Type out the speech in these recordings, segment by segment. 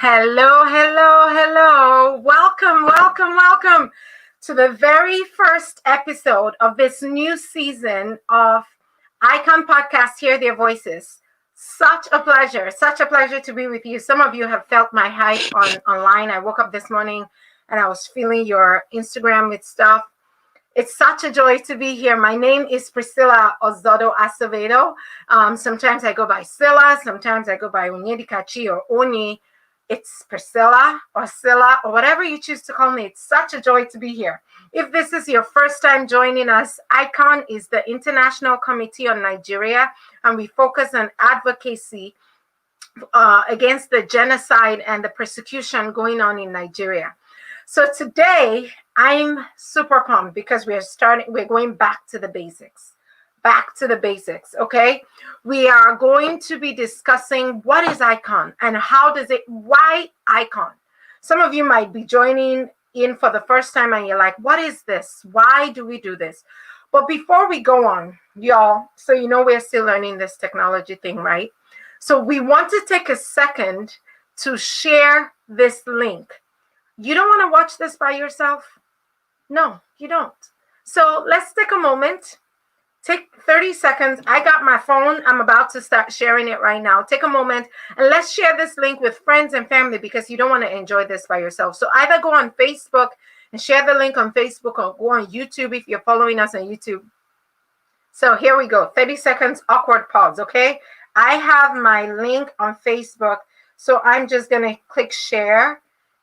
Hello, hello, hello. Welcome to the very first episode of this new season of ICON Podcast, Hear Their Voices. Such a pleasure to be with you. Some of you have felt my hype online. I woke up this morning and I was feeling your Instagram with stuff. It's such a joy to be here. My name is Priscilla Ozodo Acevedo. Sometimes I go by Silla, sometimes I go by Onyedikachi or Oni. It's Priscilla or Silla or whatever you choose to call me. It's such a joy to be here. If this is your first time joining us, ICON is the International Committee on Nigeria, and we focus on advocacy against the genocide and the persecution going on in Nigeria. So today, I'm super pumped because we're going back to the basics. Okay? We are going to be discussing what is ICON and why ICON? Some of you might be joining in for the first time and you're like, what is this? Why do we do this? But before we go on, y'all, so you know we're still learning this technology thing, right? So we want to take a second to share this link. You don't want to watch this by yourself? No, you don't. So let's take a moment. Take 30 seconds. I got my phone. I'm about to start sharing it right now. Take a moment and let's share this link with friends and family because you don't want to enjoy this by yourself. So either go on Facebook and share the link on Facebook or go on YouTube if you're following us on YouTube. So here we go. 30 seconds, awkward pause, okay? I have my link on Facebook. So I'm just going to click share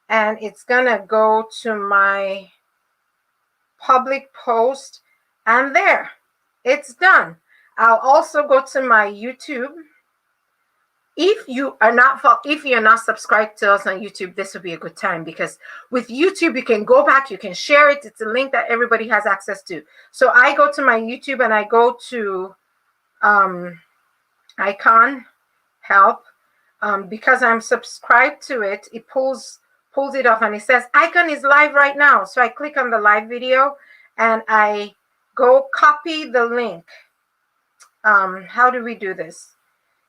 and it's going to go to my public post and there. It's done. I'll also go to my YouTube. If you're not subscribed to us on YouTube, this will be a good time because with YouTube, you can go back, you can share it. It's a link that everybody has access to. So I go to my YouTube and I go to ICON Help. Because I'm subscribed to it, it pulls it off and it says ICON is live right now. So I click on the live video and I go copy the link. How do we do this?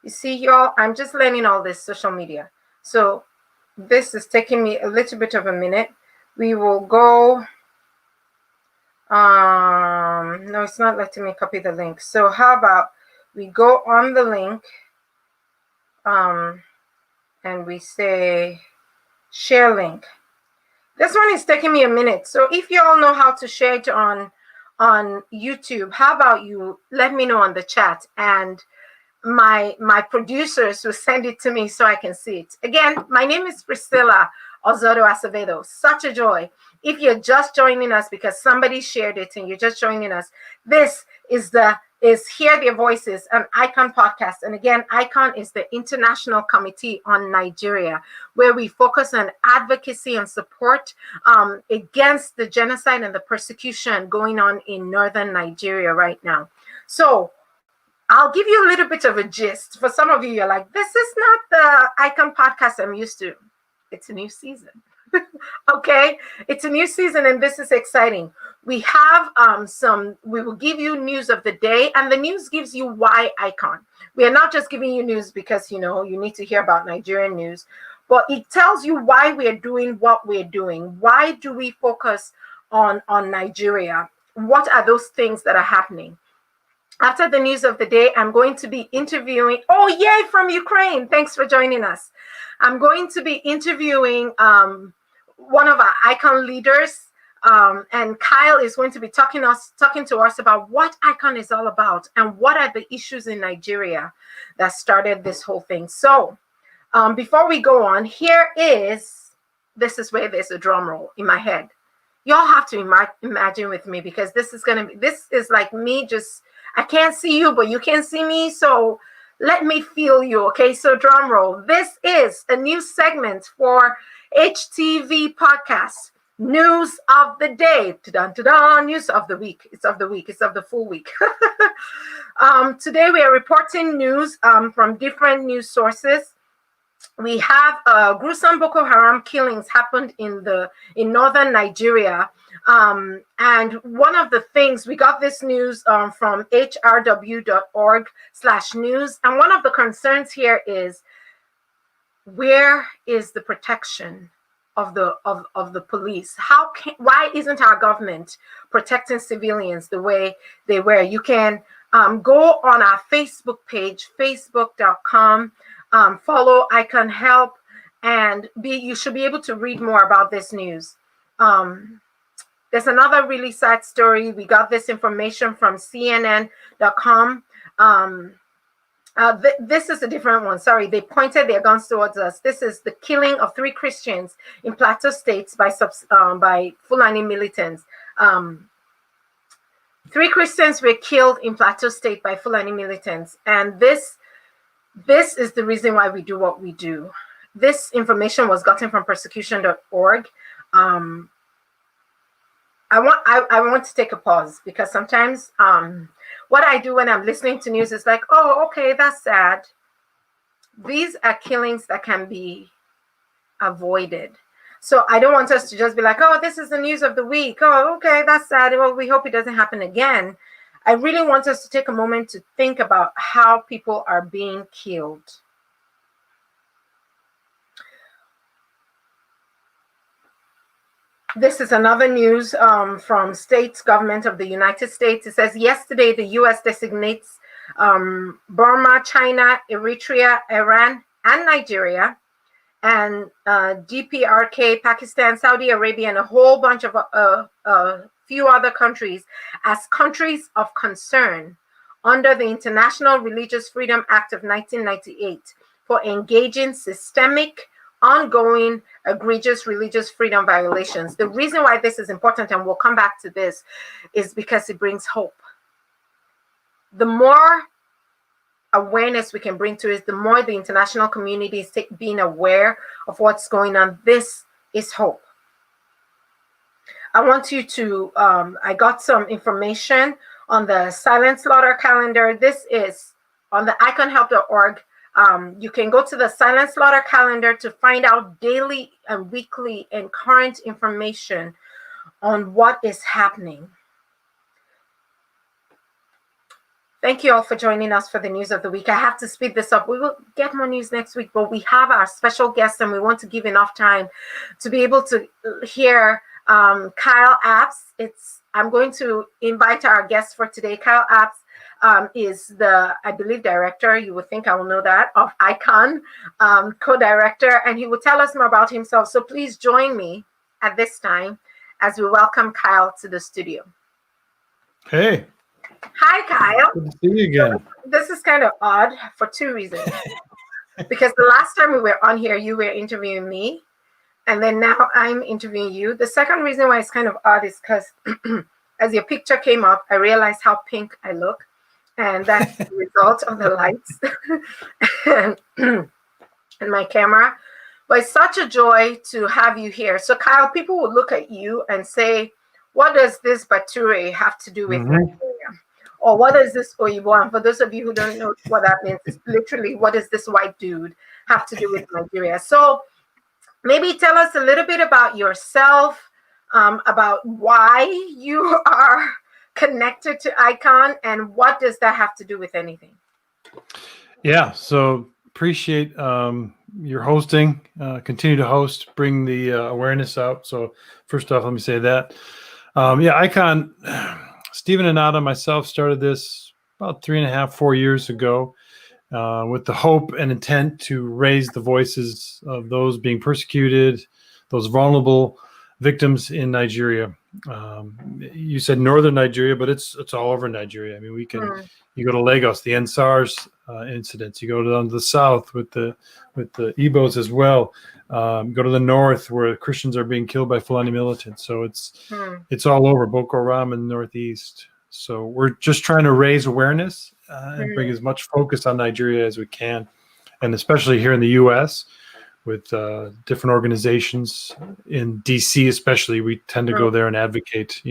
You see, y'all, I'm just learning all this social media. So this is taking me a little bit of a minute. We will go. No, it's not letting me copy the link. So how about we go on the link and we say share link. This one is taking me a minute. So if you all know how to share it on YouTube, how about you let me know on the chat and my producers will send it to me so I can see it. Again, my name is Priscilla Ozodo Acevedo. Such a joy. If you're just joining us because somebody shared it and you're just joining us, this is Hear Their Voices, an ICON podcast. And again, ICON is the International Committee on Nigeria, where we focus on advocacy and support against the genocide and the persecution going on in northern Nigeria right now. So I'll give you a little bit of a gist. For some of you, you're like, this is not the ICON podcast I'm used to. It's a new season. Okay, it's a new season and this is exciting. We have we will give you news of the day, and the news gives you why ICON. We are not just giving you news because you need to hear about Nigerian news, but it tells you why we are doing what we're doing. Why do we focus on Nigeria? What are those things that are happening? After the news of the day, I'm going to be interviewing, oh yay, from Ukraine. Thanks for joining us. I'm going to be interviewing one of our ICON leaders, and Kyle is going to be talking to us about what ICON is all about and what are the issues in Nigeria that started this whole thing. So before we go on, this is where there's a drum roll in my head. Y'all have to imagine with me because this is like me just, I can't see you, but you can see me. So let me feel you. Okay. So drum roll. This is a new segment for HTV Podcast. News of the day. Ta-da, news of the week. It's of the week. It's of the full week. Today we are reporting news from different news sources. We have gruesome Boko Haram killings happened in northern Nigeria. And one of the things, we got this news from hrw.org/news. And one of the concerns here is where is the protection of the police? Why isn't our government protecting civilians the way they were? You can go on our Facebook page, facebook.com, follow Icon Help, and you should be able to read more about this news. There's another really sad story. We got this information from CNN.com. This is a different one. Sorry, they pointed their guns towards us. This is the killing of 3 Christians in Plateau States by Fulani militants. 3 Christians were killed in Plateau State by Fulani militants, and this is the reason why we do what we do. This information was gotten from persecution.org. I want to take a pause, because sometimes what I do when I'm listening to news is like, oh, okay, that's sad. These are killings that can be avoided. So I don't want us to just be like, oh, this is the news of the week. Oh, okay, that's sad. Well, we hope it doesn't happen again. I really want us to take a moment to think about how people are being killed. This is another news from States Government of the United States. It says yesterday the U.S. designates Burma, China, Eritrea, Iran, and Nigeria, and DPRK, Pakistan, Saudi Arabia, and a whole bunch of few other countries as countries of concern under the International Religious Freedom Act of 1998 for engaging systemic, ongoing, egregious religious freedom violations. The reason why this is important, and we'll come back to this, is because it brings hope. The more awareness we can bring to it, the more the international community is being aware of what's going on. This is hope. I want you to, I got some information on the silent slaughter calendar. This is on the iconhelp.org. You can go to the silent slaughter calendar to find out daily and weekly and current information on what is happening. Thank you all for joining us for the news of the week. I have to speed this up. We will get more news next week, but we have our special guest, and we want to give enough time to be able to hear Kyle Abts. I'm going to invite our guest for today. Kyle Abts is the, I believe, director, you would think I will know that, of ICON, co-director, and he will tell us more about himself. So please join me at this time as we welcome Kyle to the studio. Hey. Hi, Kyle. Good to see you again. This is kind of odd for 2 reasons. Because the last time we were on here, you were interviewing me, and then now I'm interviewing you. The second reason why it's kind of odd is because as your picture came up, I realized how pink I look, and that's the result of the lights and my camera. But it's such a joy to have you here. So, Kyle, people will look at you and say, what does this Bature have to do with Nigeria? Or what is this Oyibo? And for those of you who don't know what that means, it's literally, what does this white dude have to do with Nigeria? So maybe tell us a little bit about yourself, about why you are connected to ICON, and what does that have to do with anything? Yeah, so appreciate your hosting. Continue to host, bring the awareness out. So first off, let me say that. ICON, Stephen and Enada, myself started this about 3.5, 4 years ago with the hope and intent to raise the voices of those being persecuted, those vulnerable victims in Nigeria. You said northern Nigeria, but it's all over Nigeria. I mean, you go to Lagos, the NSARS incidents. You go down to the south with the Igbos as well. Go to the north where Christians are being killed by Fulani militants. So it's all over, Boko Haram in the northeast. So we're just trying to raise awareness and bring as much focus on Nigeria as we can, and especially here in the U.S. with different organizations in D.C. especially. We tend to go there and advocate,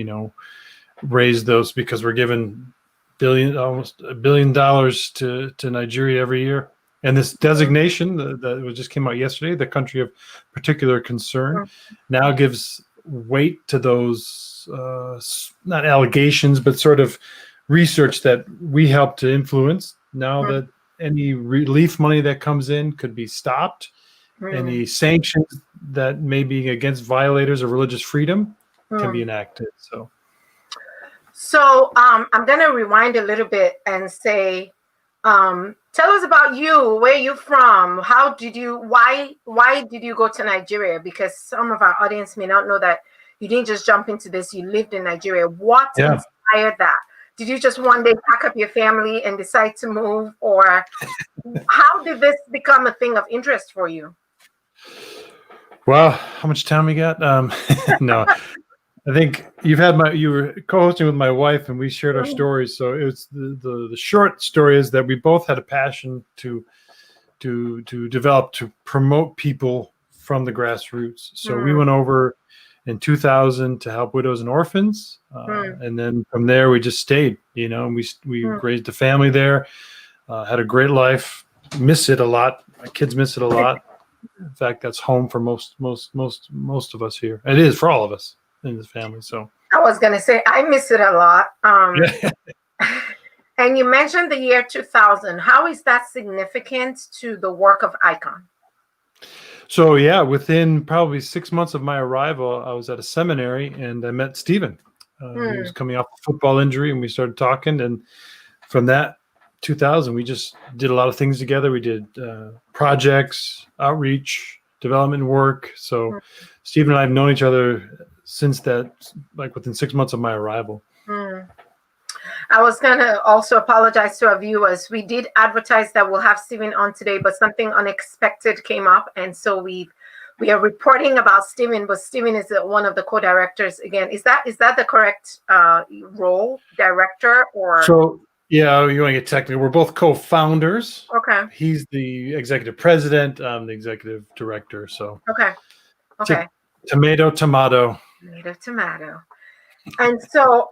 raise those, because we're given almost $1 billion to Nigeria every year. And this designation that just came out yesterday, the country of particular concern, now gives weight to those, not allegations, but sort of research that we help to influence. Now that any relief money that comes in could be stopped, any sanctions that may be against violators of religious freedom can be enacted. So I'm going to rewind a little bit and say, tell us about you. Where are you from? Why did you go to Nigeria? Because some of our audience may not know that you didn't just jump into this. You lived in Nigeria. What inspired that? Did you just one day pack up your family and decide to move? Or how did this become a thing of interest for you? Well, how much time we got? No, I think you were co-hosting with my wife, and we shared our stories. So it was the short story is that we both had a passion to develop, to promote people from the grassroots. So we went over in 2000 to help widows and orphans, and then from there we just stayed. And we raised a family there, had a great life. Miss it a lot. My kids miss it a lot. In fact, that's home for most of us here. It is for all of us in this family. So I was gonna say I miss it a lot. And you mentioned the year 2000. How is that significant to the work of ICON? So within probably 6 months of my arrival, I was at a seminary and I met Stephen. He was coming off a football injury, and we started talking. And from that 2000, we just did a lot of things together. We did projects, outreach, development work. So Stephen and I have known each other since that, like within 6 months of my arrival. I was going to also apologize to our viewers. We did advertise that we'll have Stephen on today, but something unexpected came up. And so we are reporting about Stephen, but Stephen is one of the co-directors. Again, is that the correct role, director, or? So, yeah, you want to get technical. We're both co-founders. Okay. He's the executive president. I'm the executive director. So. Okay. Tomato. Tomato. And so,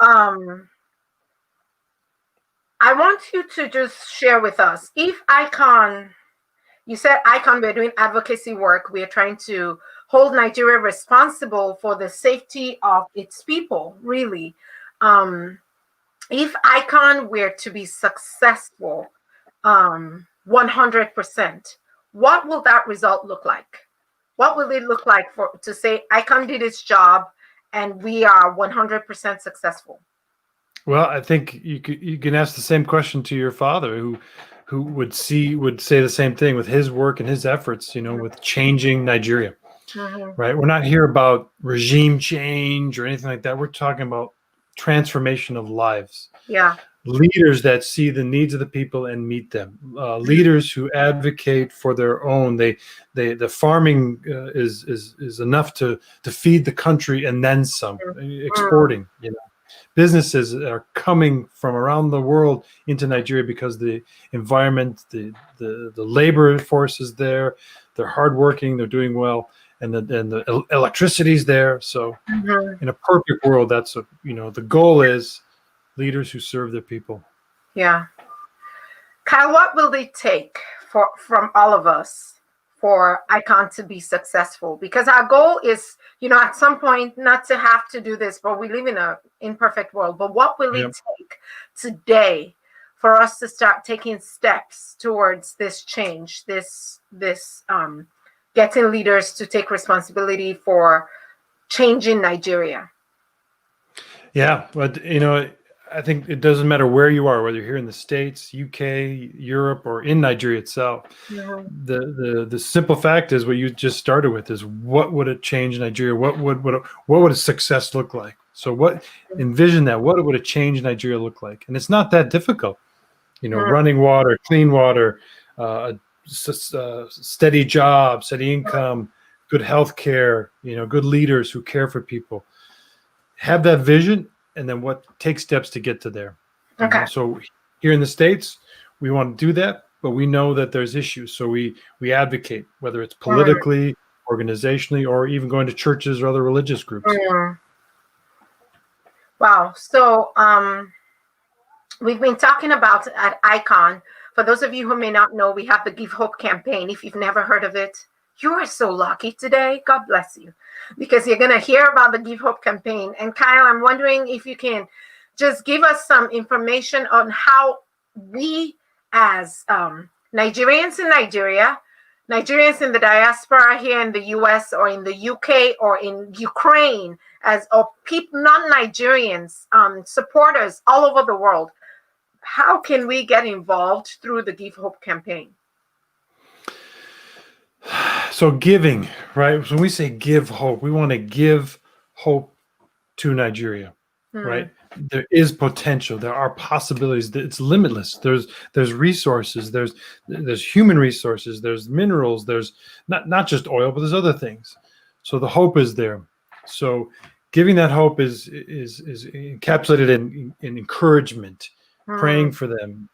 I want you to just share with us, if ICON, you said ICON, we're doing advocacy work. We are trying to hold Nigeria responsible for the safety of its people, really. If ICON were to be successful 100%, what will that result look like? What will it look like to say ICON did its job and we are 100% successful? Well, I think you can ask the same question to your father, who would say the same thing with his work and his efforts, with changing Nigeria. Right? We're not here about regime change or anything like that. We're talking about transformation of lives. Yeah. Leaders that see the needs of the people and meet them. Leaders who advocate for their own. The farming is enough to feed the country and then some. Exporting, Businesses are coming from around the world into Nigeria because the environment, the labor force is there. They're hardworking. They're doing well, and the electricity is there. So, in a perfect world, that's the goal is leaders who serve their people. Yeah, Kyle, what will it take from all of us for ICON to be successful? Because our goal is, at some point, not to have to do this, but we live in an imperfect world. But what will it take today for us to start taking steps towards this change, this getting leaders to take responsibility for changing Nigeria? Yeah, but I think it doesn't matter where you are, whether you're here in the States, UK, Europe, or in Nigeria itself. The simple fact is what you just started with is, what would it change Nigeria? What would a success look like? So envision that. What would a change Nigeria look like? And it's not that difficult. Running water, clean water, steady job, steady income, good health care, good leaders who care for people. Have that vision. And then take steps to get to there. Okay. So here in the States, we want to do that, but we know that there's issues. So we advocate, whether it's politically, organizationally, or even going to churches or other religious groups. Wow. So we've been talking about at ICON. For those of you who may not know, we have the Give Hope campaign. If you've never heard of it, you are so lucky today. God bless you, because you're going to hear about the Give Hope campaign. And Kyle, I'm wondering if you can just give us some information on how we as Nigerians in Nigeria, Nigerians in the diaspora here in the US or in the UK or in Ukraine, or people, non-Nigerians, supporters all over the world, how can we get involved through the Give Hope campaign? So giving, right? So when we say give hope, we want to give hope to Nigeria, right? There is potential. There are possibilities. It's limitless. There's resources. There's human resources. There's minerals. There's not just oil, but there's other things. So the hope is there. So giving that hope is encapsulated in encouragement, praying for them,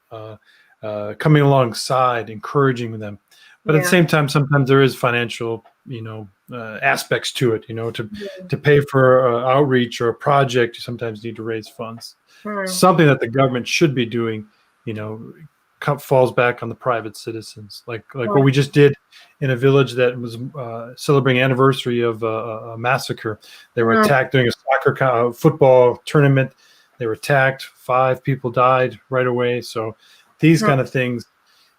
coming alongside, encouraging them. But at the same time, sometimes there is financial, aspects to it. To pay for outreach or a project, you sometimes need to raise funds. Something that the government should be doing, falls back on the private citizens. Like what we just did in a village that was celebrating anniversary of a massacre. They were attacked during a football tournament. They were attacked. 5 people died right away. So these kind of things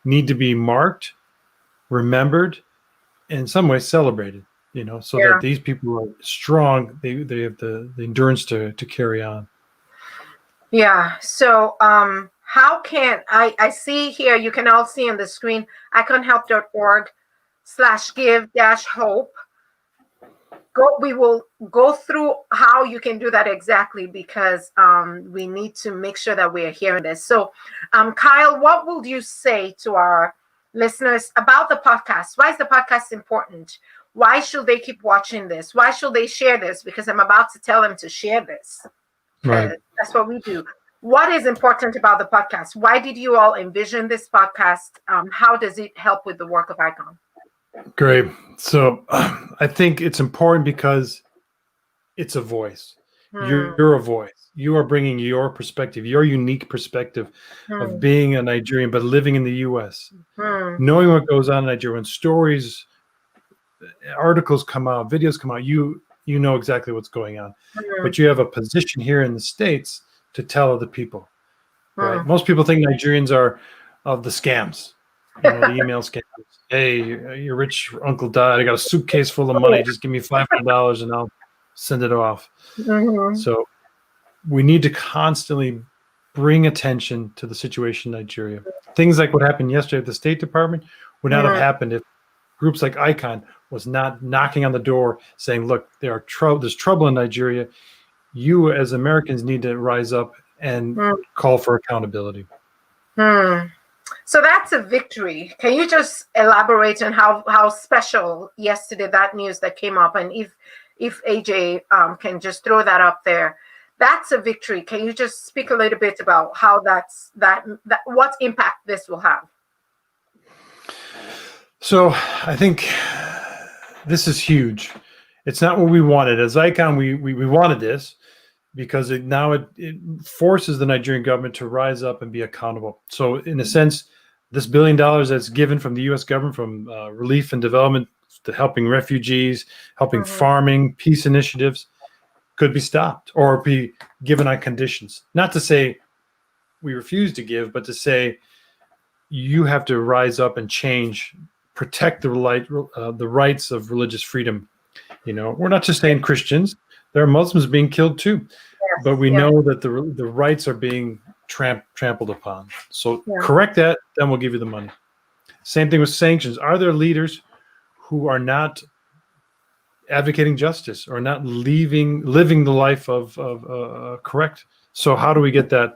need to be marked, remembered, in some way celebrated, so that these people are strong. They have the endurance to carry on. Yeah. So how can I see here, you can all see on the screen, iconhelp.org/give-hope. We will go through how you can do that exactly, because we need to make sure that we are hearing this. So Kyle, what would you say to our listeners about the podcast? Why is the podcast important? Why should they keep watching this? Why should they share this? Because I'm about to tell them to share this. Right. That's what we do. What is important about the podcast? Why did you all envision this podcast? How does it help with the work of ICON? Great. So I think it's important because it's a voice. You're a voice. You are bringing your perspective, your unique perspective of being a Nigerian, but living in the U.S., knowing what goes on in Nigeria. When stories, articles come out, videos come out, you know exactly what's going on. But you have a position here in the States to tell other people. Right? Most people think Nigerians are of the scams, the email scams. Hey, your rich uncle died. I got a suitcase full of money. Just give me $500 and I'll send it off. So we need to constantly bring attention to the situation in Nigeria. Things like what happened yesterday at the State Department would not have happened if groups like ICON was not knocking on the door saying, look, there's trouble in Nigeria. You as Americans need to rise up and call for accountability. So that's a victory. Can you just elaborate on how special yesterday that news that came up, and if AJ can just throw that up there, that's a victory. Can you just speak a little bit about how what impact this will have? So I think this is huge. It's not what we wanted. As ICON, we wanted this because it forces the Nigerian government to rise up and be accountable. So in a sense, this $1 billion that's given from the U.S. government, from relief and development to helping refugees, helping farming, peace initiatives, could be stopped or be given on conditions. Not to say we refuse to give, but to say you have to rise up and change, protect the rights of religious freedom. We're not just saying Christians. There are Muslims being killed too, but we know that the rights are being trampled upon. So correct that, then we'll give you the money. Same thing with sanctions. Are there leaders who are not advocating justice or not living the life of correct? So how do we get that?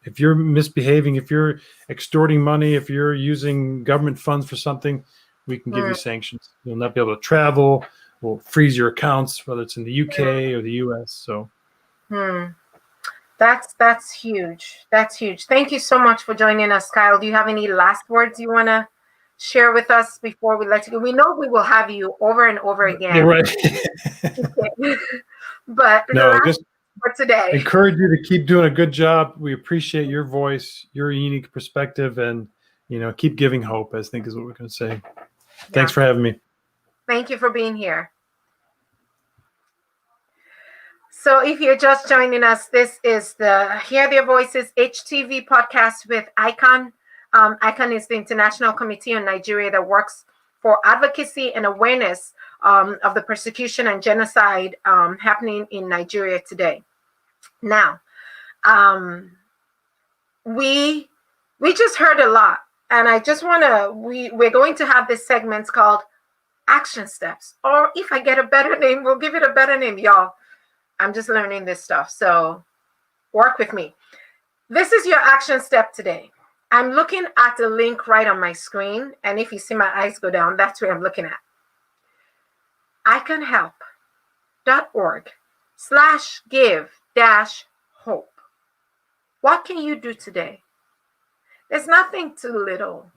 If you're misbehaving, if you're extorting money, if you're using government funds for something, we can give you sanctions. You'll not be able to travel. We'll freeze your accounts, whether it's in the UK or the US. So that's huge. That's huge. Thank you so much for joining us, Kyle. Do you have any last words you want to share with us before we let you go? We know we will have you over and over again. Yeah, right. But no, just for today, encourage you to keep doing a good job. We appreciate your voice, your unique perspective, and keep giving hope, I think is what we're going to say. Thanks for having me. Thank you for being here. So if you're just joining us, this is the Hear Their Voices HTV podcast with ICON. ICON is the International Committee on Nigeria that works for advocacy and awareness of the persecution and genocide happening in Nigeria today. Now, we just heard a lot, and I just want to, we're going to have this segment called Action Steps, or if I get a better name, we'll give it a better name, y'all. I'm just learning this stuff, so work with me. This is your action step today. I'm looking at the link right on my screen, and if you see my eyes go down, that's where I'm looking at. iconhelp.org/give-hope. What can you do today? There's nothing too little.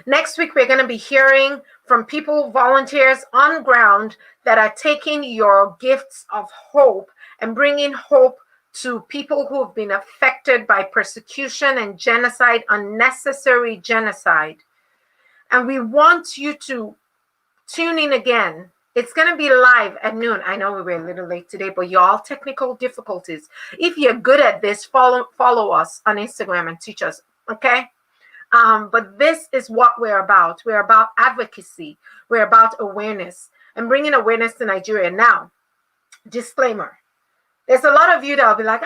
Next week, we're going to be hearing from people, volunteers on ground that are taking your gifts of hope and bringing hope to people who have been affected by persecution and genocide, unnecessary genocide. And we want you to tune in again. It's going to be live at noon. I know we were a little late today, but y'all, technical difficulties. If you're good at this, follow us on Instagram and teach us, okay? But this is what we're about. We're about advocacy. We're about awareness and bringing awareness to Nigeria. Now, disclaimer. There's a lot of you that will be like,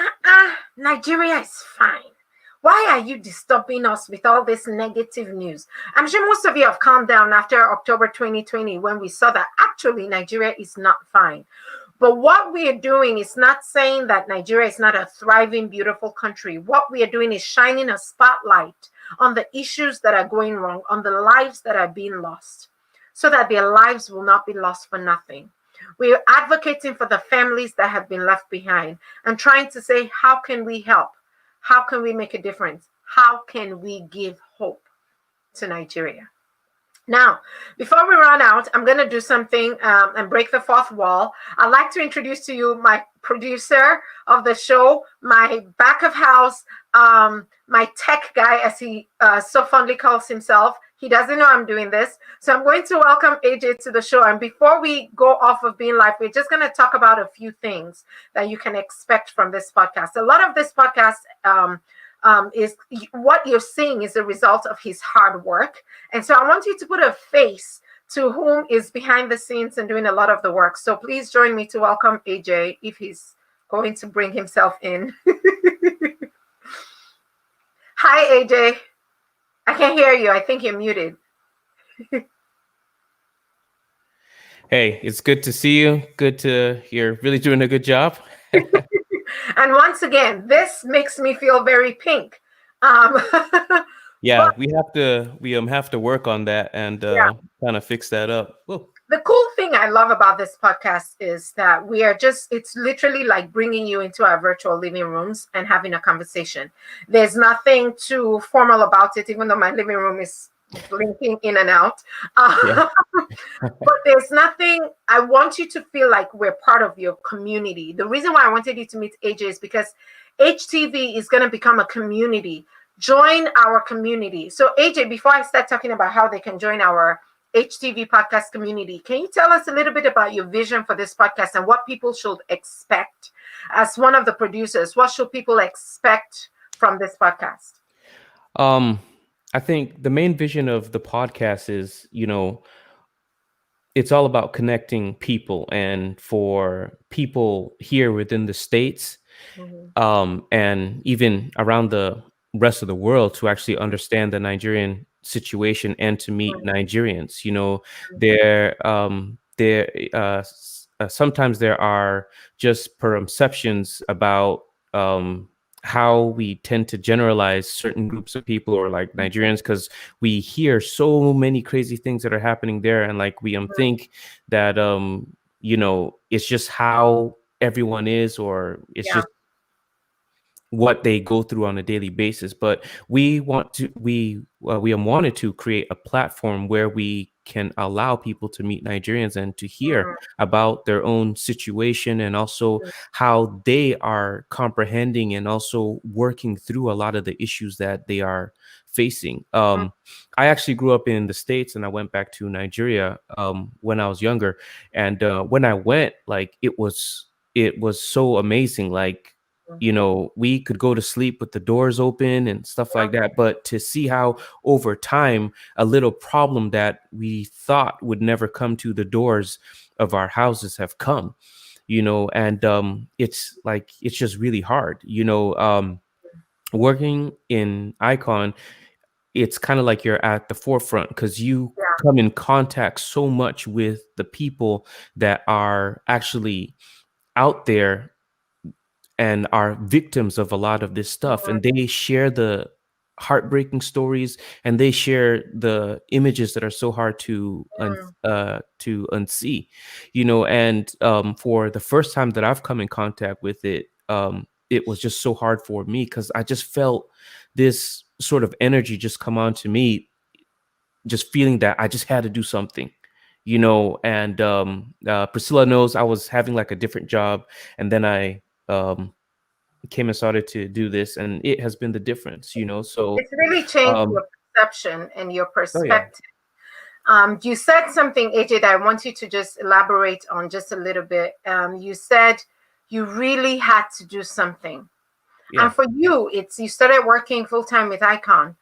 Nigeria is fine. Why are you disturbing us with all this negative news? I'm sure most of you have calmed down after October 2020 when we saw that actually Nigeria is not fine. But what we are doing is not saying that Nigeria is not a thriving, beautiful country. What we are doing is shining a spotlight on the issues that are going wrong, on the lives that are being lost, so that their lives will not be lost for nothing. We are advocating for the families that have been left behind and trying to say, how can we help? How can we make a difference? How can we give hope to Nigeria? Now, before we run out, I'm going to do something and break the fourth wall. I'd like to introduce to you my producer of the show, my back of house, my tech guy, as he so fondly calls himself. He doesn't know I'm doing this. So I'm going to welcome AJ to the show. And before we go off of being live, we're just going to talk about a few things that you can expect from this podcast. A lot of this podcast is what you're seeing is a result of his hard work. And so I want you to put a face to whom is behind the scenes and doing a lot of the work. So please join me to welcome AJ if he's going to bring himself in. Hi, AJ. I can't hear you. I think you're muted. Hey, it's good to see you. You're really doing a good job. And once again, this makes me feel very pink. Yeah, but we have to work on that and kind of fix that up. Whoa. The cool thing I love about this podcast is that it's literally like bringing you into our virtual living rooms and having a conversation. There's nothing too formal about it, even though my living room is blinking in and out. But there's nothing, I want you to feel like we're part of your community. The reason why I wanted you to meet AJ is because HTV is going to become a community. Join our community. So AJ, before I start talking about how they can join our HTV podcast community, can you tell us a little bit about your vision for this podcast and what people should expect? As one of the producers, what should people expect from this podcast? I think the main vision of the podcast is, it's all about connecting people, and for people here within the States, and even around the rest of the world to actually understand the Nigerian situation and to meet Nigerians. Sometimes there are just perceptions about how we tend to generalize certain groups of people or like Nigerians, because we hear so many crazy things that are happening there, and like we think that it's just how everyone is, or it's just what they go through on a daily basis. But we wanted to create a platform where we can allow people to meet Nigerians and to hear about their own situation, and also how they are comprehending and also working through a lot of the issues that they are facing. I actually grew up in the States, and I went back to Nigeria when I was younger. And when I went, like, it was so amazing. Like, you know, we could go to sleep with the doors open and stuff like that. But to see how over time, a little problem that we thought would never come to the doors of our houses have come, you know, and it's like, it's just really hard, you know, working in Icon. It's kind of like you're at the forefront because you come in contact so much with the people that are actually out there and are victims of a lot of this stuff, and they share the heartbreaking stories, and they share the images that are so hard to unsee, you know. And for the first time that I've come in contact with it, it was just so hard for me because I just felt this sort of energy just come on to me, just feeling that I just had to do something, you know. And Priscilla knows I was having like a different job, and then I came and started to do this, and it has been the difference, you know. So it's really changed your perception and your perspective. You said something, AJ, that I want you to just elaborate on just a little bit. You said you really had to do something. And for you, it's you started working full-time with Icon.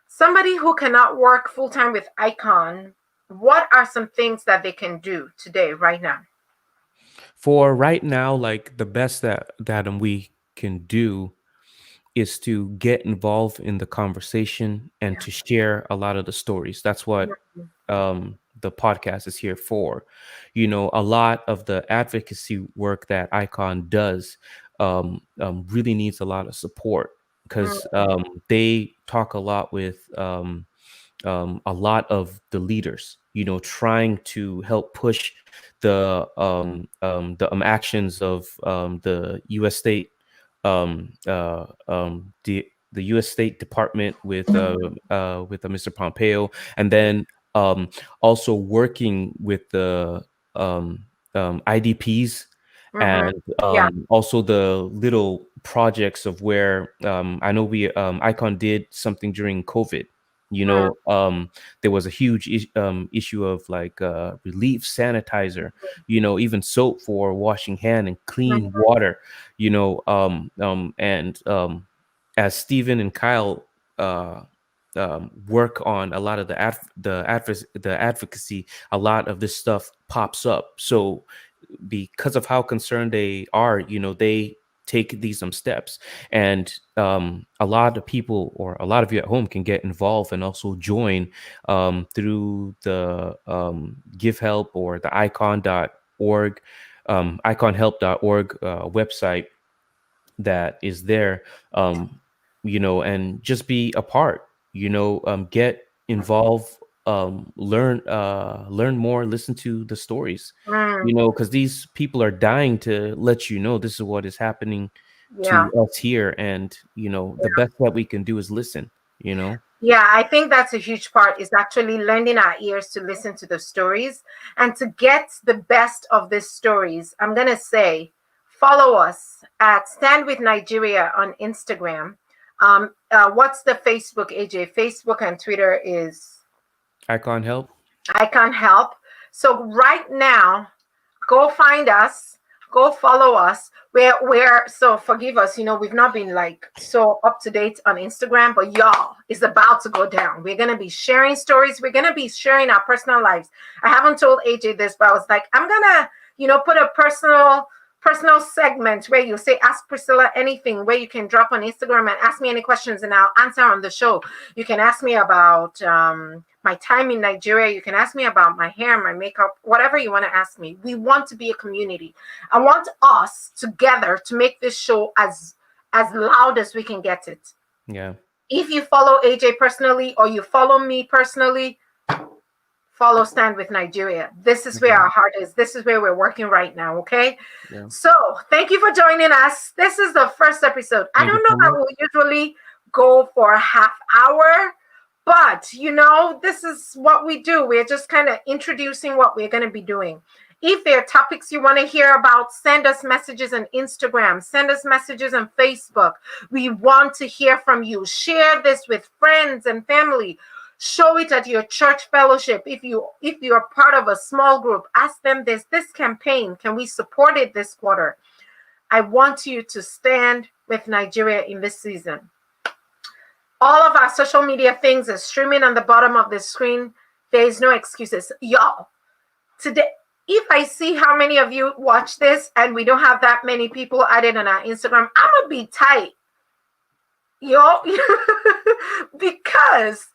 Somebody who cannot work full-time with Icon, what are some things that they can do today, right now? For right now, like the best that we can do is to get involved in the conversation and to share a lot of the stories. That's what the podcast is here for. You know, a lot of the advocacy work that Icon does really needs a lot of support because they talk a lot with a lot of the leaders, you know, trying to help push the actions of the U.S. State, the U.S. State Department with Mr. Pompeo, and then also working with the IDPs, and also the little projects of where I know we Icon did something during COVID. You know, there was a huge issue of like relief sanitizer, you know, even soap for washing hand and clean water, you know, and as Stephen and Kyle work on a lot of the advocacy, a lot of this stuff pops up. So because of how concerned they are, you know, they take these steps, and a lot of people, or a lot of you at home, can get involved and also join through the Give Help or the icon.org, iconhelp.org website that is there, you know, and just be a part, you know, get involved, learn more, listen to the stories, you know, because these people are dying to let you know this is what is happening to us here. And, you know, the best that we can do is listen, you know. Yeah, I think that's a huge part, is actually lending our ears to listen to the stories and to get the best of these stories. I'm going to say, follow us at Stand With Nigeria on Instagram. What's the Facebook, AJ? Facebook and Twitter is Icon Help. Icon Help. So right now, go find us, go follow us. We're so forgive us, you know, we've not been like so up to date on Instagram, but y'all, it's about to go down. We're gonna be sharing stories. We're gonna be sharing our personal lives. I haven't told AJ this, but I was like, I'm gonna, you know, put a personal segment where you say, ask Priscilla anything, where you can drop on Instagram and ask me any questions and I'll answer on the show. You can ask me about my time in Nigeria. You can ask me about my hair, my makeup, whatever you want to ask me. We want to be a community. I want us together to make this show as loud as we can get it. Yeah. If you follow AJ personally or you follow me personally, follow Stand With Nigeria. This is where our heart is. This is where we're working right now, okay? Yeah. So thank you for joining us. This is the first episode. I don't know that we'll usually go for a half hour, but, you know, this is what we do. We're just kind of introducing what we're going to be doing. If there are topics you want to hear about, send us messages on Instagram. Send us messages on Facebook. We want to hear from you. Share this with friends and family. Show it at your church fellowship. If you're part of a small group, ask them this campaign, can we support it this quarter? I want you to stand with Nigeria in this season. All of our social media things are streaming on the bottom of the screen. There is no excuses. Y'all, today, if I see how many of you watch this and we don't have that many people added on our Instagram, I'm going to be tight. Yo, because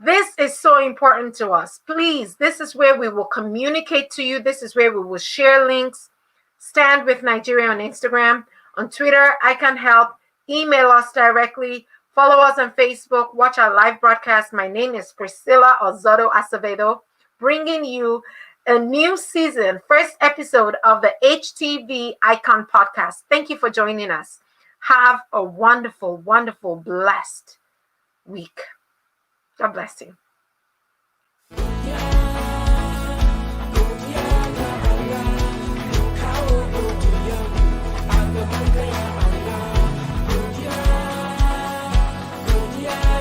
this is so important to us. Please, this is where we will communicate to you. This is where we will share links. Stand with Nigeria on Instagram. On Twitter, I can help. Email us directly. Follow us on Facebook. Watch our live broadcast. My name is Priscilla Ozodo Acevedo, bringing you a new season, first episode of the HTV ICON Podcast. Thank you for joining us. Have a wonderful, wonderful, blessed week. God bless you.